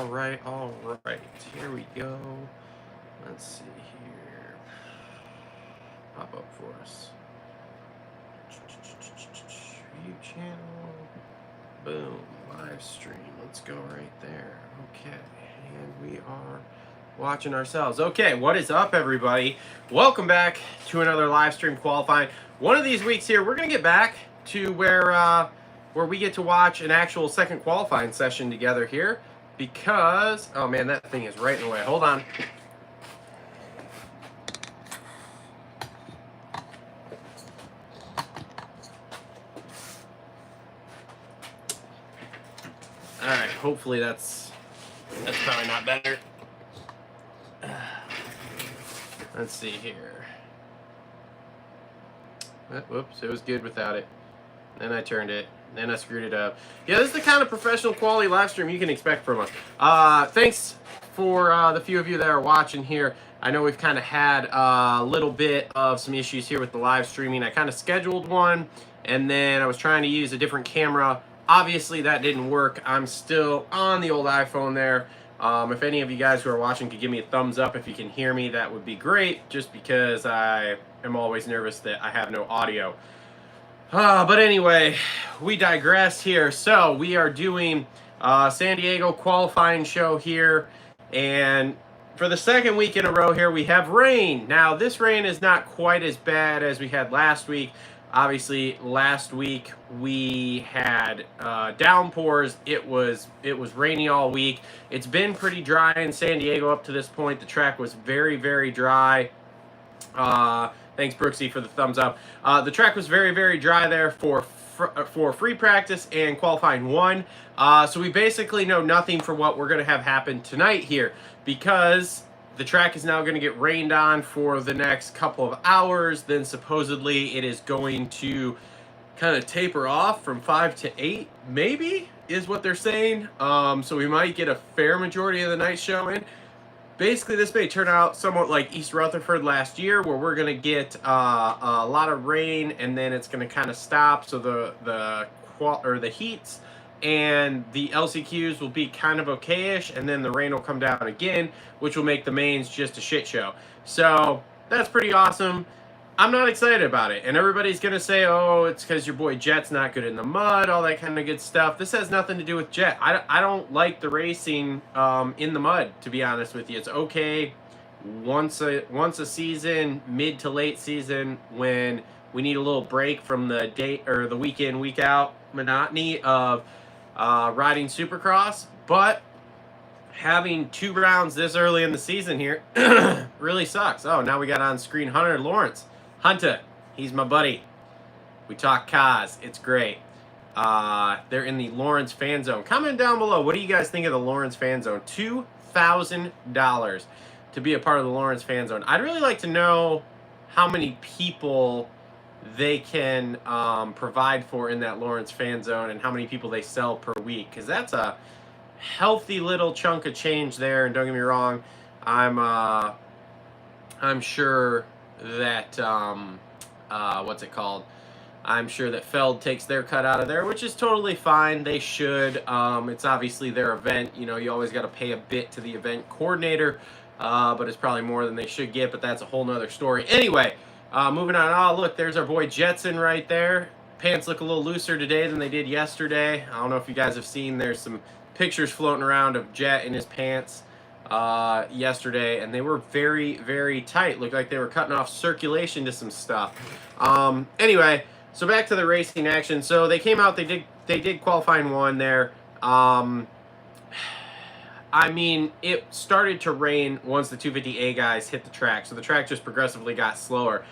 right. Here we go. Let's see here. Pop up for us. View channel. Boom. Live stream. Let's go right there. Okay. And we are watching ourselves. Okay, what is up, everybody? Welcome back to another live stream qualifying. One of these weeks here, we're going to get back to where we get to watch an actual second qualifying session together here because, oh man, that thing is right in the way. Hold on. All right, hopefully that's probably not better. Let's see here. Whoops, it was good without it. Then I turned it. Then I screwed it up. Yeah, this is the kind of professional quality live stream you can expect from us. Thanks for the few of you that are watching here. I know we've kind of had a little bit of some issues here with the live streaming. I kind of scheduled one, and then I was trying to use a different camera. Obviously, that didn't work. I'm still on the old iPhone there. If any of you guys who are watching could give me a thumbs up if you can hear me, that would be great, just because I am always nervous that I have no audio. But anyway, we digress here. So we are doing San Diego qualifying show here, and for the second week in a row here, we have rain. Now, this rain is not quite as bad as we had last week. Obviously, last week we had downpours. It was rainy all week. It's been pretty dry in San Diego up to this point. The track was very, very dry. Thanks, Brooksy, for the thumbs up. The track was very, very dry there for free practice and qualifying one. So we basically know nothing for what we're going to have happen tonight here, because the track is now going to get rained on for the next couple of hours. Then supposedly it is going to kind of taper off from 5 to 8, maybe, is what they're saying. So we might get a fair majority of the night show in. Basically, this may turn out somewhat like East Rutherford last year, where we're going to get a lot of rain, and then it's going to kind of stop. So the heats and the LCQs will be kind of okay-ish, and then the rain will come down again, which will make the mains just a shit show. So that's pretty awesome. I'm not excited about it, and everybody's going to say, oh, it's because your boy Jet's not good in the mud, all that kind of good stuff. This has nothing to do with Jet. I don't like the racing in the mud, to be honest with you. It's okay once a season, mid to late season, when we need a little break from the day or the week in, week out monotony of riding Supercross. But having 2 rounds this early in the season here really sucks. Oh, now we got on screen Hunter Lawrence. Hunter, he's my buddy. We talk cars. It's great. They're in the Lawrence fan zone. Comment down below. What do you guys think of the Lawrence fan zone? $2,000 to be a part of the Lawrence fan zone. I'd really like to know how many people they can provide for in that Lawrence fan zone, and how many people they sell per week, because that's a healthy little chunk of change there. And don't get me wrong, I'm sure that what's it called? I'm sure that Feld takes their cut out of there, which is totally fine. They should. It's obviously their event. You know, you always got to pay a bit to the event coordinator, but it's probably more than they should get. But that's a whole nother story. Anyway, moving on. Oh, look, there's our boy Jetson right there. Pants look a little looser today than they did yesterday. I don't know if you guys have seen. There's some pictures floating around of Jet in his pants yesterday, and they were very, very tight. Looked like they were cutting off circulation to some stuff. Anyway, so back to the racing action. So they came out, they did qualifying one there. I mean, it started to rain once the 250A guys hit the track, so the track just progressively got slower.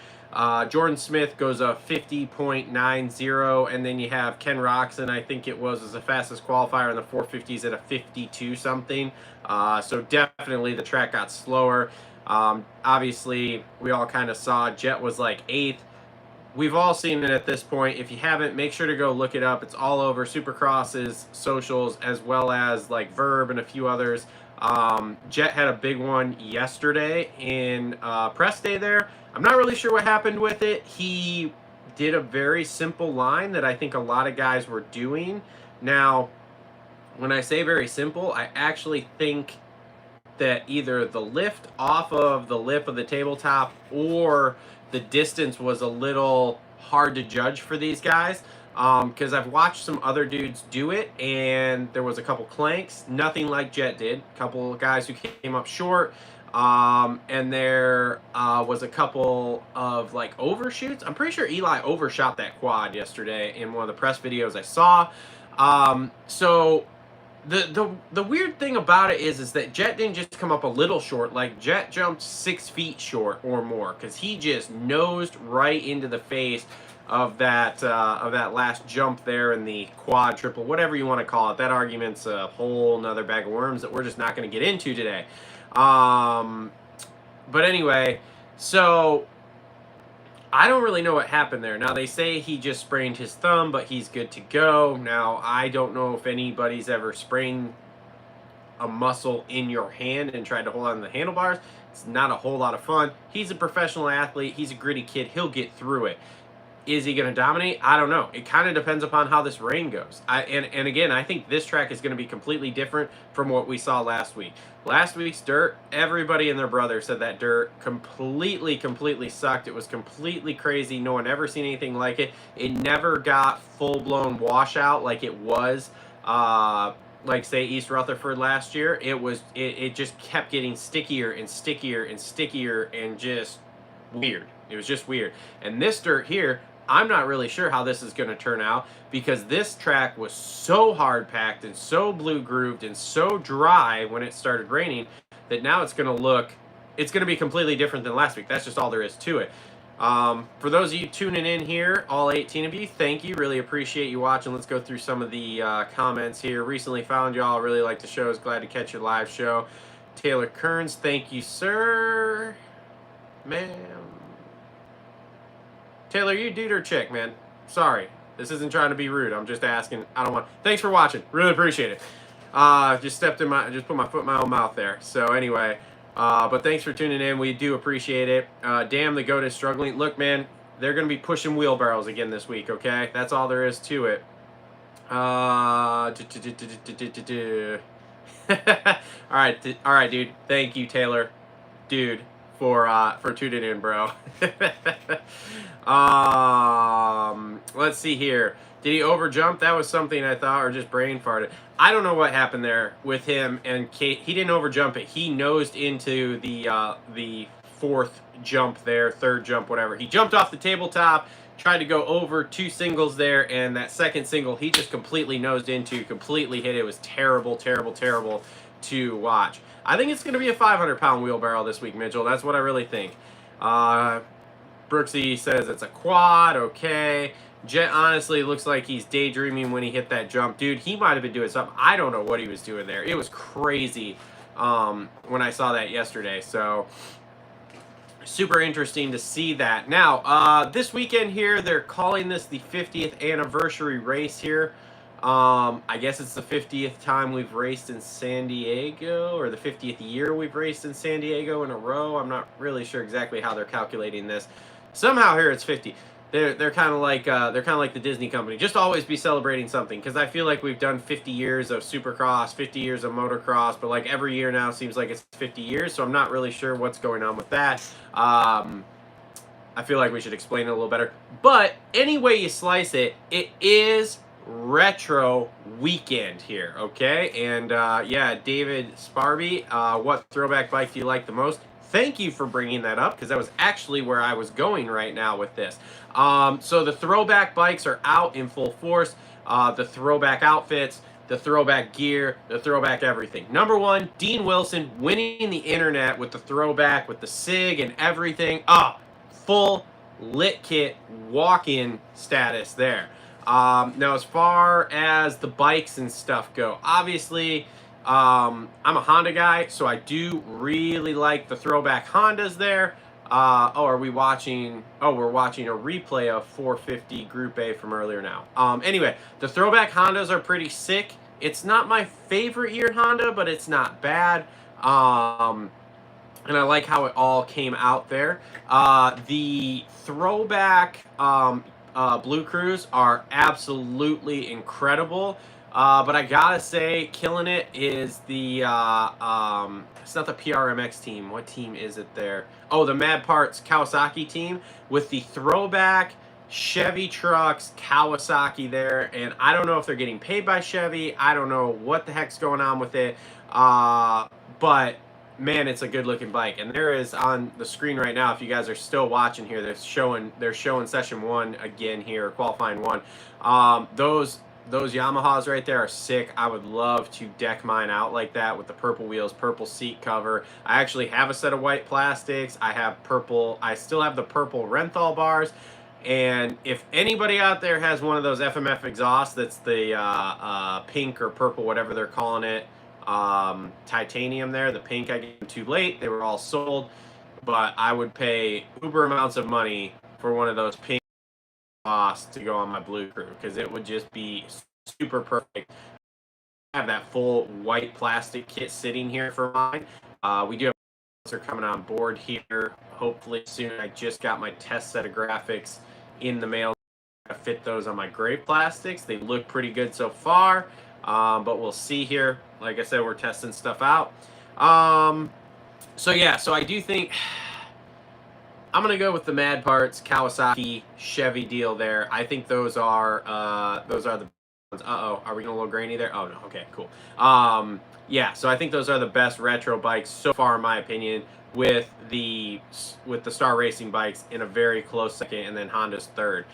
Jordan Smith goes a 50.90, and then you have Ken Roxon, I think it was the fastest qualifier in the 450s at a 52 something. So definitely the track got slower. Obviously, we all kind of saw Jet was like 8th. We've all seen it at this point. If you haven't, make sure to go look it up. It's all over Supercross's socials, as well as like Verb and a few others. Jet had a big one yesterday in press day there. I'm not really sure what happened with it. He did a very simple line that I think a lot of guys were doing. Now, when I say very simple, I actually think that either the lift off of the lip of the tabletop or the distance was a little hard to judge for these guys. Because I've watched some other dudes do it, and there was a couple clanks, nothing like Jet did. A couple of guys who came up short, and there was a couple of like overshoots. I'm pretty sure Eli overshot that quad yesterday in one of the press videos I saw. So the weird thing about it is that Jet didn't just come up a little short. Like, Jet jumped 6 feet short or more, because he just nosed right into the face of that last jump there in the quad, triple, whatever you want to call it. That argument's a whole nother bag of worms that we're just not going to get into today. But anyway, so I don't really know what happened there. Now, they say he just sprained his thumb, but he's good to go. Now, I don't know if anybody's ever sprained a muscle in your hand and tried to hold on to the handlebars. It's not a whole lot of fun. He's a professional athlete. He's a gritty kid. He'll get through it. Is he going to dominate? I don't know. It kind of depends upon how this rain goes. And again, I think this track is going to be completely different from what we saw last week. Last week's dirt, everybody and their brother said that dirt completely sucked. It was completely crazy. No one ever seen anything like it. It never got full-blown washout like it was, like, say, East Rutherford last year. It just kept getting stickier and stickier and stickier and just weird. It was just weird. And this dirt here, I'm not really sure how this is going to turn out, because this track was so hard packed and so blue grooved and so dry when it started raining that now it's going to be completely different than last week. That's just all there is to it. For those of you tuning in here, all 18 of you, thank you. Really appreciate you watching. Let's go through some of the comments here. Recently found y'all. Really like the shows. Glad to catch your live show. Taylor Kearns, thank you, sir. Ma'am. Taylor, you dude or chick, man? Sorry. This isn't trying to be rude. I'm just asking. I don't want... Thanks for watching. Really appreciate it. Just put my foot in my own mouth there. So anyway, but thanks for tuning in. We do appreciate it. Damn, the goat is struggling. Look, man, they're going to be pushing wheelbarrows again this week, okay? That's all there is to it. All right, dude. Thank you, Taylor. Dude. For tuning in, bro. Let's see here. Did he overjump? That was something I thought, or just brain farted. I don't know what happened there with him and Kate. He didn't overjump it. He nosed into the fourth jump there, third jump, whatever. He jumped off the tabletop, tried to go over 2 singles there, and that second single he just completely nosed into, completely hit. It was terrible, terrible, terrible to watch. I think it's going to be a 500-pound wheelbarrow this week, Mitchell. That's what I really think. Brooksy says it's a quad. Okay. Jet honestly looks like he's daydreaming when he hit that jump. Dude, he might have been doing something. I don't know what he was doing there. It was crazy when I saw that yesterday. So, super interesting to see that. Now, this weekend here, they're calling this the 50th anniversary race here. I guess it's the 50th time we've raced in San Diego, or the 50th year we've raced in San Diego in a row. I'm not really sure exactly how they're calculating this. Somehow here it's 50. They're kind of like the Disney company. Just always be celebrating something, because I feel like we've done 50 years of Supercross, 50 years of motocross, but like every year now seems like it's 50 years. So I'm not really sure what's going on with that. I feel like we should explain it a little better. But any way you slice it, it is retro weekend here, okay? And yeah, David Sparby, what throwback bike do you like the most? Thank you for bringing that up, because that was actually where I was going right now with this. So the throwback bikes are out in full force. The throwback outfits, the throwback gear, the throwback everything. Number one, Dean Wilson winning the internet with the throwback, with the SIG and everything. Full lit kit walk-in status there. Now, as far as the bikes and stuff go, obviously, I'm a Honda guy, so I do really like the throwback Hondas there. Are we watching? Oh, we're watching a replay of 450 Group A from earlier now. Anyway, the throwback Hondas are pretty sick. It's not my favorite year Honda, but it's not bad. And I like how it all came out there. The throwback Blue Crews are absolutely incredible. But I gotta say, killing it is the it's not the PRMX team. What team is it there? Oh, the Mad Parts Kawasaki team with the throwback Chevy trucks Kawasaki there, and I don't know if they're getting paid by Chevy. I don't know what the heck's going on with it. But man, it's a good looking bike, and there is on the screen right now. If you guys are still watching here, they're showing session 1 again here, qualifying 1. Those Yamahas right there are sick. I would love to deck mine out like that with the purple wheels, purple seat cover. I actually have a set of white plastics. I have purple. I still have the purple Renthal bars. And if anybody out there has one of those FMF exhausts, that's the pink or purple, whatever they're calling it, titanium there, the pink, I gave them too late. They were all sold. But I would pay uber amounts of money for one of those pink to go on my blue crew, because it would just be super perfect. I have that full white plastic kit sitting here for mine. We do have are coming on board here hopefully soon. I just got my test set of graphics in the mail. I fit those on my gray plastics. They look pretty good so far, but we'll see here. Like I said, we're testing stuff out. So yeah, so I do think I'm going to go with the Mad Parts Kawasaki Chevy deal there. I think those are the ones. Uh-oh, are we going a little grainy there? Oh, no. Okay, cool. Yeah, so I think those are the best retro bikes so far, in my opinion, with the Star Racing bikes in a very close second, and then Honda's third.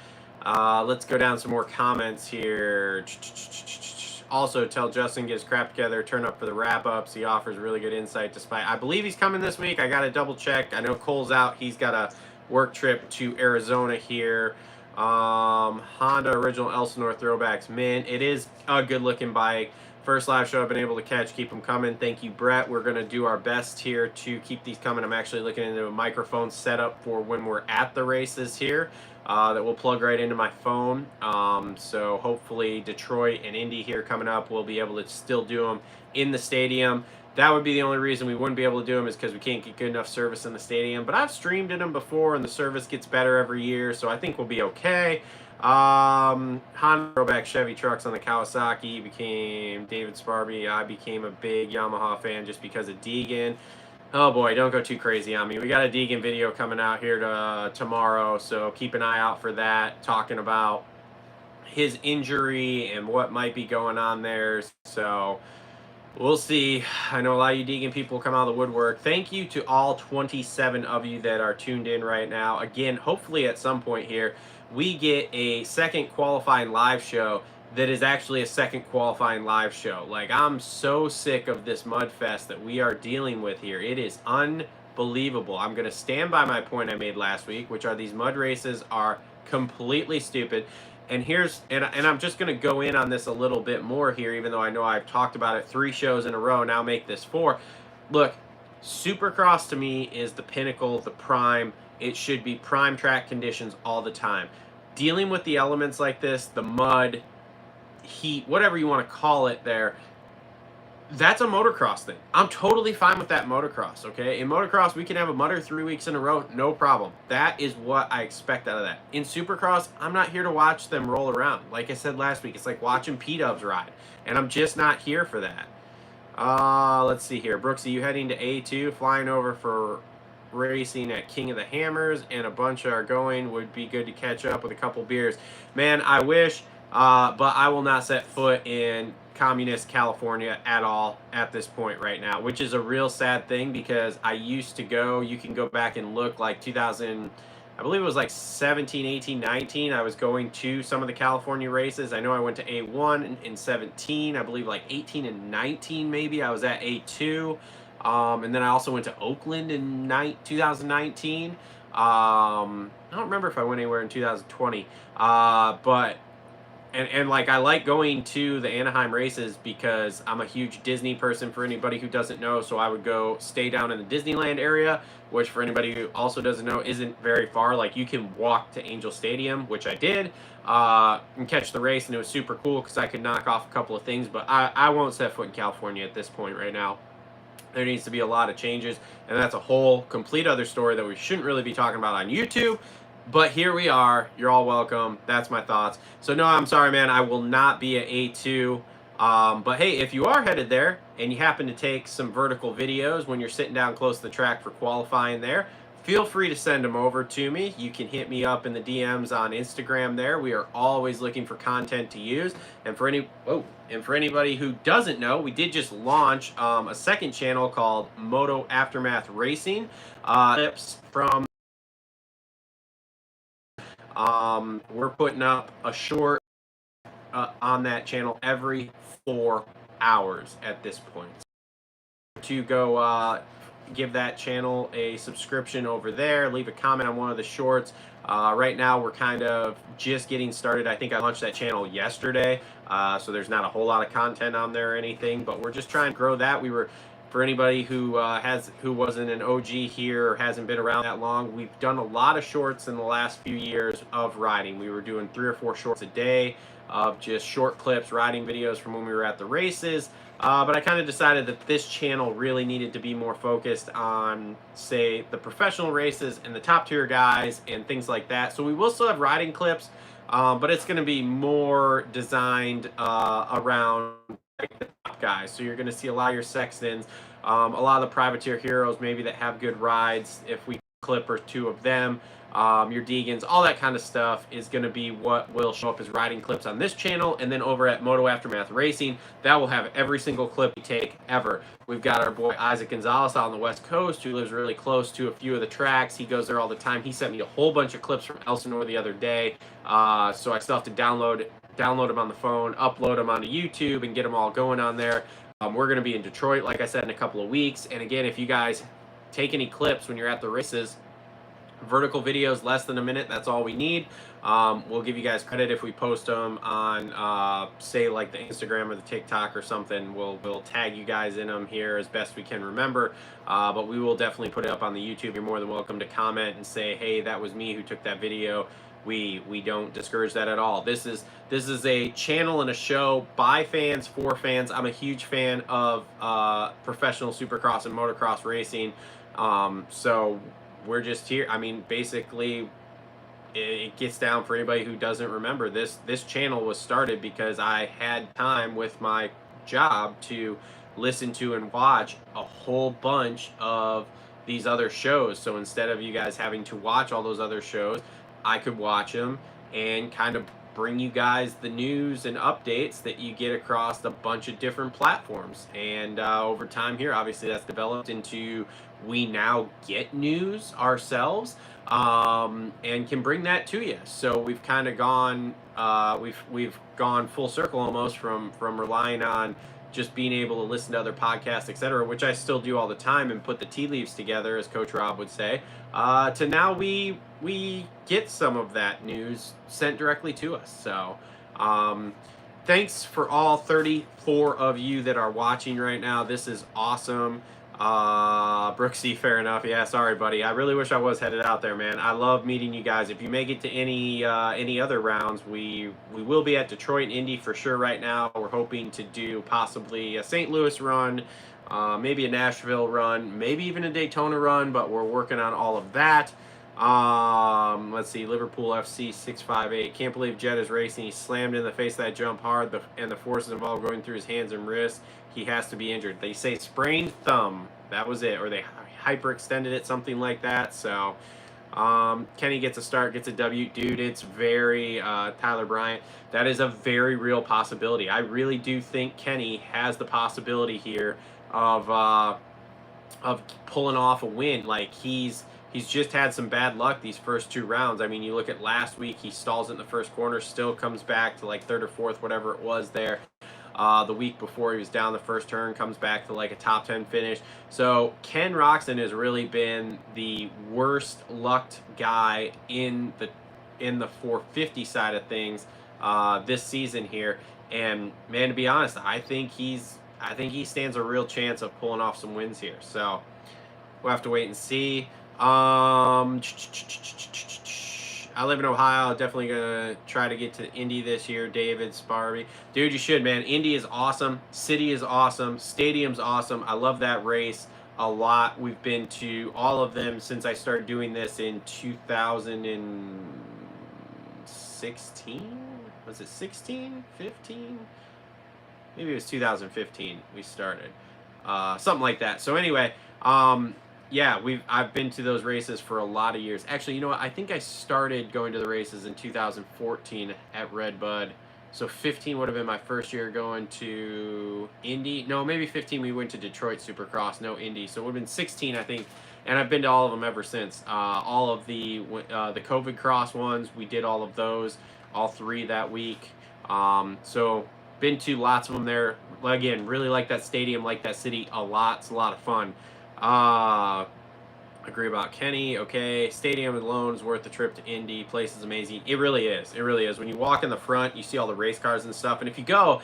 Let's go down some more comments here. Also, tell Justin get his crap together, turn up for the wrap-ups. He offers really good insight despite... I believe he's coming this week. I got to double-check. I know Cole's out. He's got a work trip to Arizona here. Honda Original Elsinore Throwbacks. Man, it is a good-looking bike. First live show I've been able to catch. Keep them coming. Thank you, Brett. We're going to do our best here to keep these coming. I'm actually looking into a microphone setup for when we're at the races here. That will plug right into my phone. So hopefully Detroit and Indy here coming up, we'll be able to still do them in the stadium. That would be the only reason we wouldn't be able to do them, is because we can't get good enough service in the stadium. But I've streamed in them before, and the service gets better every year, so I think we'll be okay. Honda throwback Chevy trucks on the Kawasaki became David Sparby. I became a big Yamaha fan just because of Deegan. Oh boy, don't go too crazy on me. We got a Deegan video coming out here tomorrow, so keep an eye out for that, talking about his injury and what might be going on there. So we'll see. I know a lot of you Deegan people come out of the woodwork. Thank you to all 27 of you that are tuned in right now. Again, hopefully at some point here, we get a second qualifying live show that is actually a second qualifying live show. Like, I'm so sick of this mud fest that we are dealing with here. It is unbelievable. I'm going to stand by my point I made last week, which are these mud races are completely stupid. And I'm just going to go in on this a little bit more here, even though I know I've talked about it 3 shows in a row, now make this 4. Look, Supercross to me is the pinnacle, the prime. It should be prime track conditions all the time. Dealing with the elements like this, the mud, heat, whatever you want to call it there, that's a motocross thing. I'm totally fine with that motocross, okay? In motocross, we can have a mudder 3 weeks in a row, no problem. That is what I expect out of that. In Supercross, I'm not here to watch them roll around. Like I said last week, it's like watching P-dubs ride, and I'm just not here for that. Let's see here. Brooksy, you heading to A2, flying over for racing at King of the Hammers, and a bunch are going. Would be good to catch up with a couple beers. Man, I wish, but I will not set foot in communist California at all at this point right now, which is a real sad thing, because I used to go. You can go back and look, like 2000, I believe it was like 17, 18, 19. I was going to some of the California races. I know I went to A1 in 17. I believe like 18 and 19 maybe. I was at A2. And then I also went to Oakland in 2019. I don't remember if I went anywhere in 2020. But like, I like going to the Anaheim races because I'm a huge Disney person, for anybody who doesn't know. So I would go stay down in the Disneyland area, which for anybody who also doesn't know isn't very far. Like, you can walk to Angel Stadium, which I did, and catch the race, and it was super cool because I could knock off a couple of things. But I won't set foot in California at this point right now. There needs to be a lot of changes, and that's a whole complete other story that we shouldn't really be talking about on YouTube. But here we are. You're all welcome. That's my thoughts. So no, I'm sorry, man. I will not be at A2. But hey, if you are headed there and you happen to take some vertical videos when you're sitting down close to the track for qualifying there, feel free to send them over to me. You can hit me up in the DMs on Instagram there. We are always looking for content to use. And for anybody who doesn't know, we did just launch a second channel called Moto Aftermath Racing. Clips from we're putting up a short on that channel every 4 hours at this point. To go give that channel a subscription over there, leave a comment on one of the shorts. Right now we're kind of just getting started. I think I launched that channel yesterday, so there's not a whole lot of content on there or anything, but we're just trying to grow that. For anybody who wasn't an OG here or hasn't been around that long, we've done a lot of shorts in the last few years of riding. We were doing 3 or 4 shorts a day of just short clips, riding videos from when we were at the races. But I kind of decided that this channel really needed to be more focused on, say, the professional races and the top tier guys and things like that. So we will still have riding clips, but it's going to be more designed around like the top guys. So you're going to see a lot of your Sextons, a lot of the privateer heroes maybe that have good rides. If we clip or 2 of them, your Degans, all that kind of stuff is going to be what will show up as riding clips on this channel. And then over at Moto Aftermath Racing, that will have every single clip we take ever. We've got our boy Issac Gonzales out on the West Coast who lives really close to a few of the tracks. He goes there all the time. He sent me a whole bunch of clips from Elsinore the other day, so I still have to download them on the phone, upload them onto YouTube, and get them all going on there. We're going to be in Detroit, like I said, in a couple of weeks. And again, if you guys take any clips when you're at the races, vertical videos less than a minute, that's all we need. We'll give you guys credit if we post them on say like the Instagram or the TikTok or something. We'll tag you guys in them here as best we can remember, but we will definitely put it up on the YouTube. You're more than welcome to comment and say, hey, that was me who took that video. We don't discourage that at all. This is a channel and a show by fans for fans. I'm a huge fan of professional Supercross and motocross racing, so we're just here. I mean, basically, it gets down for anybody who doesn't remember. This channel was started because I had time with my job to listen to and watch a whole bunch of these other shows. So instead of you guys having to watch all those other shows, I could watch them and kind of bring you guys the news and updates that you get across a bunch of different platforms. And over time here, obviously that's developed into, we now get news ourselves and can bring that to you. So we've kind of gone we've gone full circle almost from relying on just being able to listen to other podcasts, etc., which I still do all the time and put the tea leaves together, as Coach Rob would say, to now we get some of that news sent directly to us. So thanks for all 34 of you that are watching right now. This is awesome. Brooksy, fair enough. Yeah, sorry, buddy. I really wish I was headed out there, man. I love meeting you guys. If you make it to any other rounds, we will be at Detroit and Indy for sure right now. We're hoping to do possibly a St. Louis run, maybe a Nashville run, maybe even a Daytona run, but we're working on all of that. Let's see, Liverpool FC 658. Can't believe Jed is racing. He slammed in the face of that jump hard, and the forces involved going through his hands and wrists. He has to be injured. They say sprained thumb. That was it, or they hyperextended it, something like that. So Kenny gets a start, gets a W. Dude, it's very Tyler Bryant. That is a very real possibility. I really do think Kenny has the possibility here of pulling off a win. Like he's just had some bad luck these first 2 rounds. I mean, you look at last week, he stalls in the first corner, still comes back to like 3rd or 4th, whatever it was there. The week before, he was down the first turn, comes back to like a top 10 finish. So Ken Roczen has really been the worst lucked guy in the 450 side of things this season here. And man, to be honest, I think he stands a real chance of pulling off some wins here. So we'll have to wait and see. I live in Ohio. Definitely gonna try to get to Indy this year. David Sparby, dude, you should, man. Indy is awesome. City is awesome. Stadium's awesome. I love that race a lot. We've been to all of them since I started doing this in 2016. Was it 16? 15? Maybe it was 2015 we started. Something like that. So anyway, yeah, I've been to those races for a lot of years. Actually, you know what? I think I started going to the races in 2014 at Redbud. So 15 would have been my first year going to Indy. No, maybe 15 we went to Detroit Supercross, no Indy. So it would have been 16, I think. And I've been to all of them ever since. All of the COVID Cross ones, we did all of those, all 3 that week. So been to lots of them there. Again, really like that stadium, like that city a lot. It's a lot of fun. Agree about Kenny. Okay, stadium alone is worth the trip to Indy. Place is amazing. It really is. It really is. When you walk in the front, you see all the race cars and stuff. And if you go,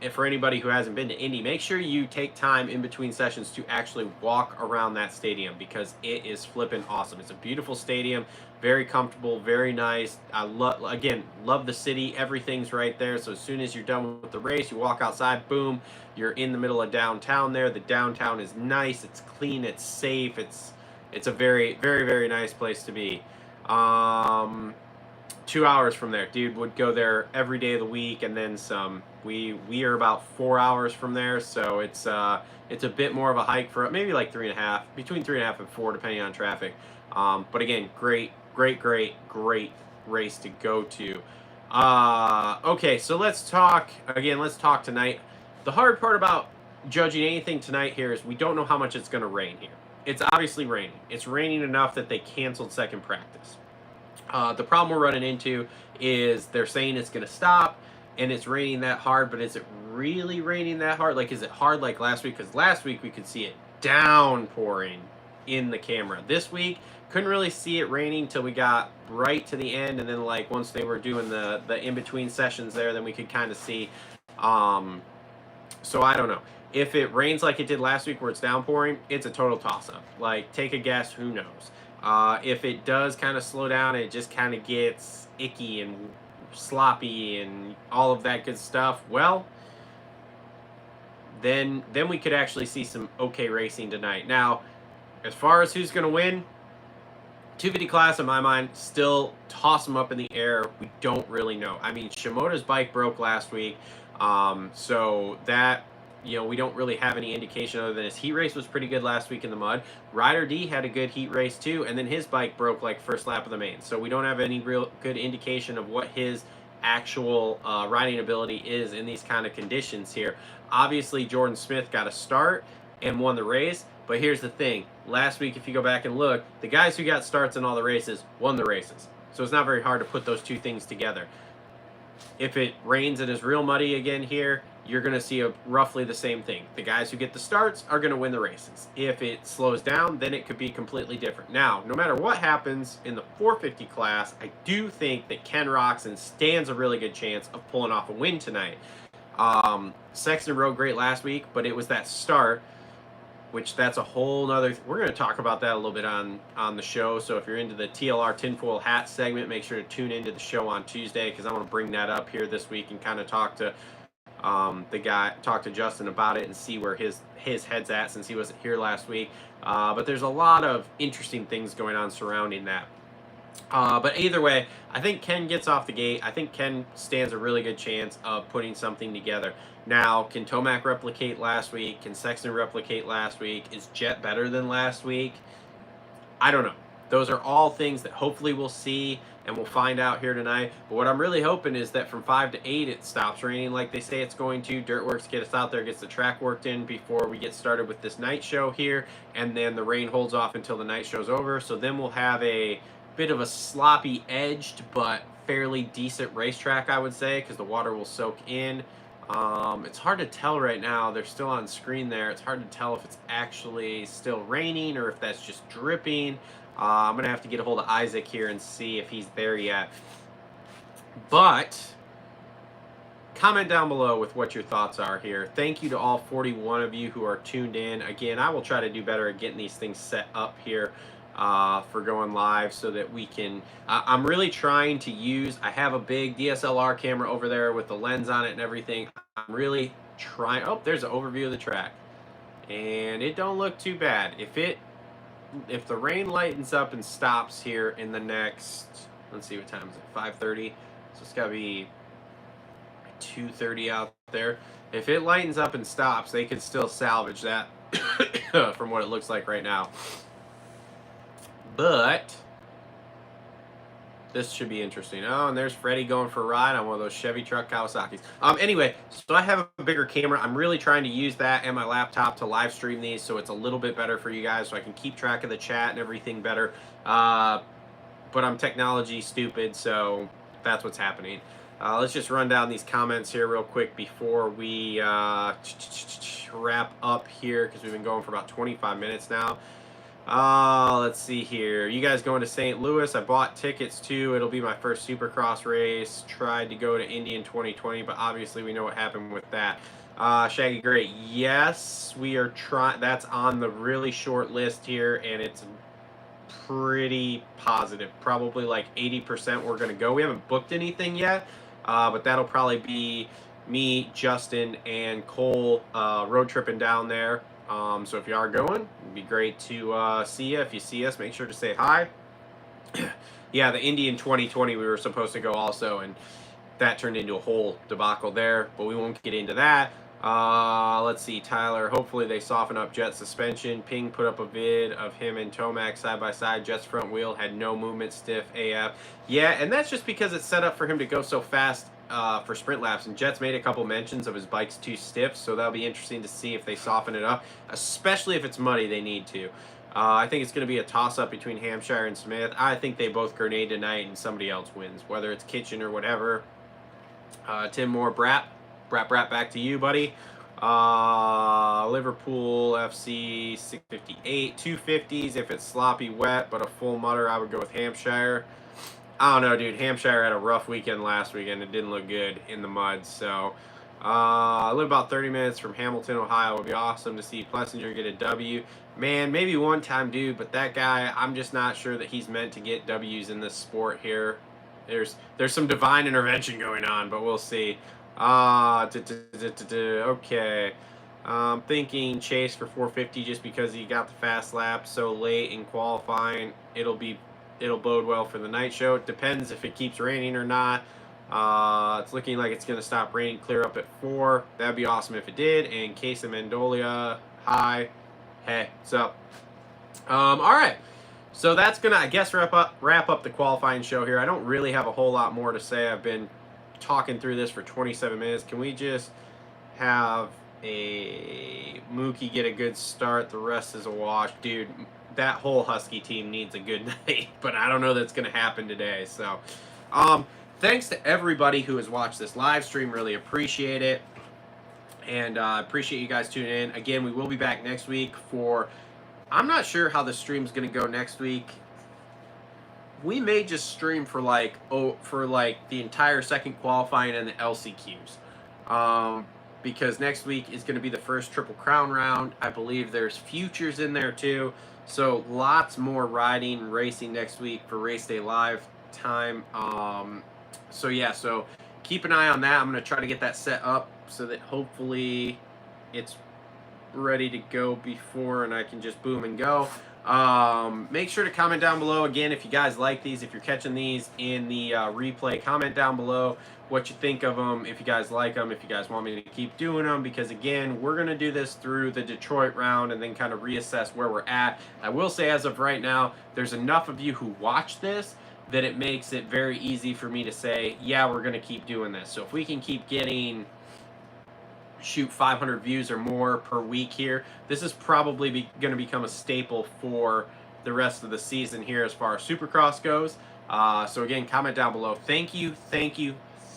if for anybody who hasn't been to Indy, make sure you take time in between sessions to actually walk around that stadium because it is flipping awesome. It's a beautiful stadium, very comfortable, very nice. I love the city. Everything's right there. So as soon as you're done with the race, you walk outside, boom, you're in the middle of downtown there. The downtown is nice. It's clean. It's safe. It's a very, very, very nice place to be. 2 hours from there. Dude would go there every day of the week and then some. We are about 4 hours from there, so it's a bit more of a hike for maybe like 3.5, between 3.5 and 4, depending on traffic. But again, great race to go to. Okay, so let's talk tonight. The hard part about judging anything tonight here is we don't know how much it's going to rain here. It's obviously raining. It's raining enough that they canceled second practice. The problem we're running into is they're saying it's going to stop and it's raining that hard, but is it really raining that hard? Like, is it hard like last week? Because last week we could see it downpouring in the camera. This week, couldn't really see it raining till we got right to the end, and then like once they were doing the in-between sessions there, then we could kind of see. So I don't know. If it rains like it did last week where it's downpouring, it's a total toss-up. Like, take a guess, who knows? If it does kind of slow down and it just kind of gets icky and sloppy and all of that good stuff, well, then we could actually see some okay racing tonight. Now, as far as who's going to win, 250 class in my mind, still toss them up in the air. We don't really know. I mean, Shimoda's bike broke last week, so that, we don't really have any indication other than his heat race was pretty good last week in the mud. Ryder D had a good heat race too, and then his bike broke like first lap of the main. So we don't have any real good indication of what his actual riding ability is in these kind of conditions here. Obviously, Jordan Smith got a start and won the race, but here's the thing. Last week, if you go back and look, the guys who got starts in all the races won the races. So it's not very hard to put those two things together. If it rains and is real muddy again here, you're going to see roughly the same thing. The guys who get the starts are going to win the races. If it slows down, then it could be completely different. Now, no matter what happens in the 450 class, I do think that Ken Roxon stands a really good chance of pulling off a win tonight. Sexton rode great last week, but it was that start, which that's a whole nother. We're going to talk about that a little bit on the show. So if you're into the TLR tinfoil hat segment, make sure to tune into the show on Tuesday, because I want to bring that up here this week and kind of talk to Justin about it and see where his head's at, since he wasn't here last week. But there's a lot of interesting things going on surrounding that. But either way, I think Ken gets off the gate. I think Ken stands a really good chance of putting something together. Now, can Tomac replicate last week? Can Sexton replicate last week? Is Jet better than last week? I don't know. Those are all things that hopefully we'll see and we'll find out here tonight. But what I'm really hoping is that from 5 to 8 it stops raining like they say it's going to. Dirtworks gets us out there, gets the track worked in before we get started with this night show here, and then the rain holds off until the night show's over. So then we'll have a bit of a sloppy edged but fairly decent racetrack, I would say, because the water will soak in. It's hard to tell right now. They're still on screen there. It's hard to tell if it's actually still raining or if that's just dripping. I'm going to have to get a hold of Isaac here and see if he's there yet. But comment down below with what your thoughts are here. Thank you to all 41 of you who are tuned in. Again, I will try to do better at getting these things set up here for going live so that we can. I'm really trying to use. I have a big DSLR camera over there with the lens on it and everything. I'm really trying. Oh, there's an overview of the track, and it don't look too bad. If the rain lightens up and stops here in the next, let's see what time is it, 5:30. So it's got to be, I 230 out there. If it lightens up and stops, they could still salvage that from what it looks like right now. But this should be interesting. Oh, and there's Freddie going for a ride on one of those Chevy truck Kawasaki's. Anyway, so I have a bigger camera. I'm really trying to use that and my laptop to live stream these, so it's a little bit better for you guys, so I can keep track of the chat and everything better. But I'm technology stupid, so that's what's happening. Let's just run down these comments here real quick before we wrap up here, because we've been going for about 25 minutes now. Let's see here. You guys going to St. Louis? I bought tickets too. It'll be my first Supercross race. Tried to go to Indy in 2020, but obviously we know what happened with that. Shaggy Great. Yes, we are trying. That's on the really short list here, and it's pretty positive. Probably like 80% we're going to go. We haven't booked anything yet, but that'll probably be me, Justin, and Cole road tripping down there. So if you are going, it'd be great to see you. If you see us, make sure to say hi. Yeah, the Indy in 2020, we were supposed to go also, and that turned into a whole debacle there, but we won't get into that. Let's see, Tyler, hopefully they soften up Jet suspension. Ping put up a vid of him and Tomac side by side. Jet's front wheel had no movement, stiff AF. Yeah, and that's just because it's set up for him to go so fast for sprint laps, and Jet's made a couple mentions of his bike's too stiff, so that'll be interesting to see if they soften it up, especially if it's muddy. They need to. I think it's going to be a toss-up between Hampshire and Smith. I think they both grenade tonight and somebody else wins, whether it's Kitchen or whatever. Tim Moore, Brat, back to you, buddy. Liverpool FC 658, 250s. If it's sloppy wet but a full mutter, I would go with Hampshire. I don't know, dude. Hampshire had a rough weekend last weekend. It didn't look good in the mud. So, I live about 30 minutes from Hamilton, Ohio. It would be awesome to see Plessinger get a W. Man, maybe one time, dude, but that guy, I'm just not sure that he's meant to get W's in this sport here. There's some divine intervention going on, but we'll see. Okay. I'm thinking Chase for 450 just because he got the fast lap so late in qualifying. It'll bode well for the night show. It depends if it keeps raining or not. It's looking like it's going to stop raining clear up at 4. That'd be awesome if it did. And Case of Mendolia, hi. Hey, what's up? All right. So that's going to, I guess, wrap up the qualifying show here. I don't really have a whole lot more to say. I've been talking through this for 27 minutes. Can we just have a Mookie get a good start? The rest is a wash. Dude, that whole Husky team needs a good night, but I don't know that's going to happen today. So, thanks to everybody who has watched this live stream. Really appreciate it. And appreciate you guys tuning in. Again, we will be back next week for, I'm not sure how the stream's going to go next week. We may just stream for like the entire second qualifying and the LCQs. Because next week is going to be the first Triple Crown round. I believe there's futures in there too. So lots more riding, racing next week for Race Day Live time. So yeah, so keep an eye on that. I'm going to try to get that set up so that hopefully it's ready to go before and I can just boom and go. Make sure to comment down below again if you guys like these, if you're catching these in the replay. Comment down below what you think of them, if you guys like them, if you guys want me to keep doing them, because again, we're going to do this through the Detroit round and then kind of reassess where we're at. I will say as of right now, there's enough of you who watch this that it makes it very easy for me to say, yeah, we're going to keep doing this. So if we can keep getting 500 views or more per week here, this is probably going to become a staple for the rest of the season here as far as Supercross goes. So again, comment down below. Thank you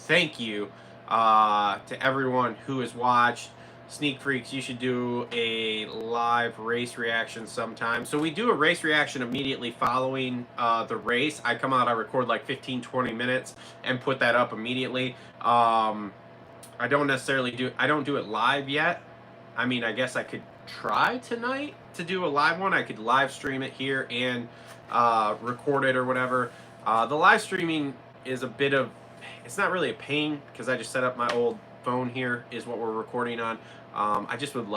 to everyone who has watched. Sneak Freaks, you should do a live race reaction sometime. So we do a race reaction immediately following the race. I come out, I record like 15-20 minutes and put that up immediately. I don't do it live yet. I mean, I guess I could try tonight to do a live one. I could live stream it here and record it or whatever. The live streaming is a bit of, it's not really a pain because I just set up my old phone here is what we're recording on. I just would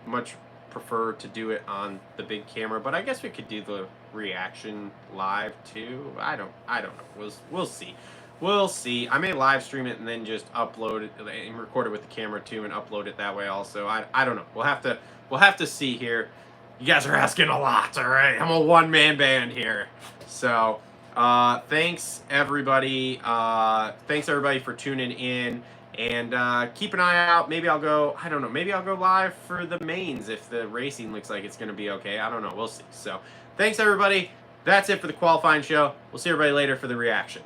much prefer to do it on the big camera, but I guess we could do the reaction live too. I don't know. We'll see. We'll see. I may live stream it and then just upload it and record it with the camera too and upload it that way also. I don't know. We'll have to see here. You guys are asking a lot, all right? I'm a one-man band here. So, thanks everybody. Thanks everybody for tuning in. And keep an eye out. Maybe I'll go, I don't know, maybe I'll go live for the mains if the racing looks like it's going to be okay. I don't know. We'll see. So, thanks everybody. That's it for the qualifying show. We'll see everybody later for the reaction.